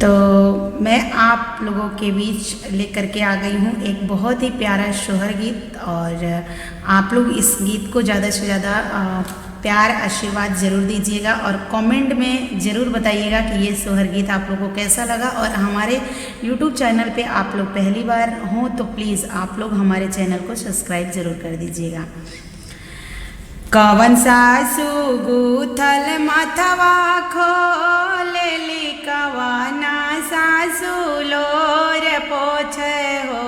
तो मैं आप लोगों के बीच लेकर के आ गई हूँ एक बहुत ही प्यारा सोहर गीत। और आप लोग इस गीत को ज़्यादा से ज़्यादा प्यार आशीर्वाद ज़रूर दीजिएगा और कमेंट में ज़रूर बताइएगा कि ये सोहर गीत आप लोगों को कैसा लगा। और हमारे YouTube चैनल पे आप लोग पहली बार हों तो प्लीज़ आप लोग हमारे चैनल को सब्सक्राइब ज़रूर कर दीजिएगा। कवन सासु गूथल मथवा खोलेली, कवना सासु लोर पोछे हो।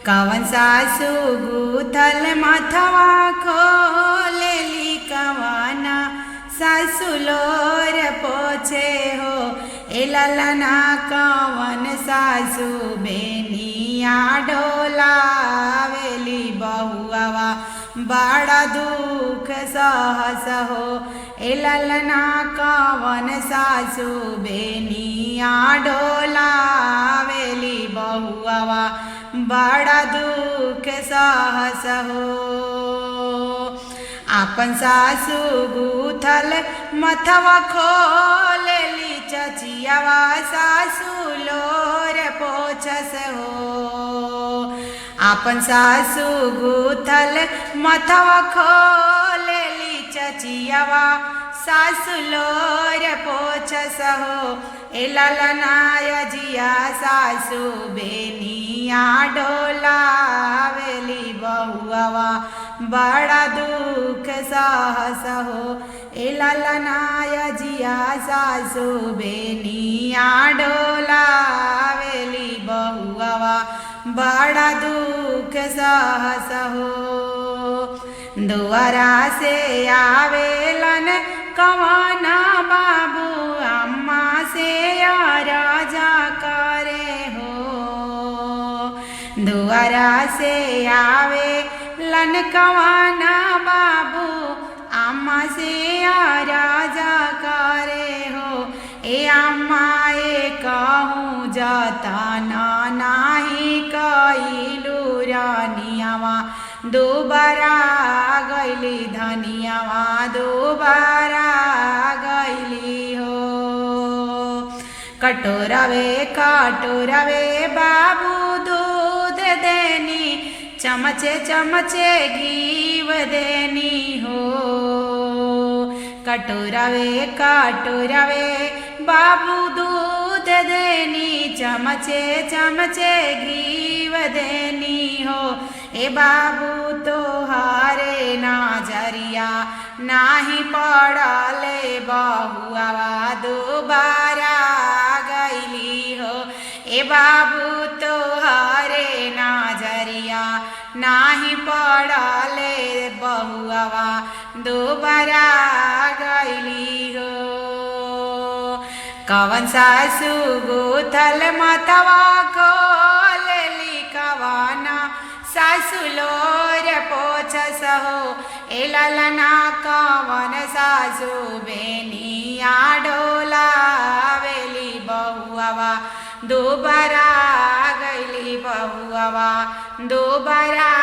कवन सासु गूथल मथवा खोलेली, कवना सासु लोर पोछे हो। ए ललना कवन सासु बेनिया डोलावेली, बहुआ बड़ा दुख सहस हो। ए ललना कवन सासु बेनिया डोलावेली, बहुआ बड़ा दुख सहस हो। आपन सासु गूथल मथवा खोलेली, चचियावा सासु लोर पोछस हो। आपन सासु गूथल मथवा खोलेली, चचियावा सासु लोर पोछस हो। ए ललनाय जिया सासु बेनिया डोलावेली, बहुआ बड़ा दुख सहस हो। ए ललनाय जिया सासु बेनिया डोलावेली, बहुआ बड़ा दुख सहस हो। दुआरा से आवेलन कवना बाबू, अम्मा से राजा करे हो। दुआरा से आवेलन कवना बाबू, अम्मा से राजा करे हो। ए अम्मा ए कहूँ जाता नाही कइलू रानियावा, दोबारा गइली धनियावा, दोबारा गइली हो। कटोरवे कटोरवे बाबू दूध देनी, चमचे चमचे घीव देनी हो। कटोरवे कटोरवे बाबू दूध देनी, चमचे चमचे घीव देनी हो। ए बाबू तोहारे नजरिया नाही पड़ले, बहुआ दोबारा गइली हो। ए बाबू तोहारे नजरिया नाही पड़ले, बहुआ दोबारा गइली हो। कवन सासु गूथल मथवा खोलेली, कवना सासु लोर पोछस हो। ए ललना कवन सासु बेनिया डोलावेली, बहुआ दोबारा गइली, बहुआ दोबारा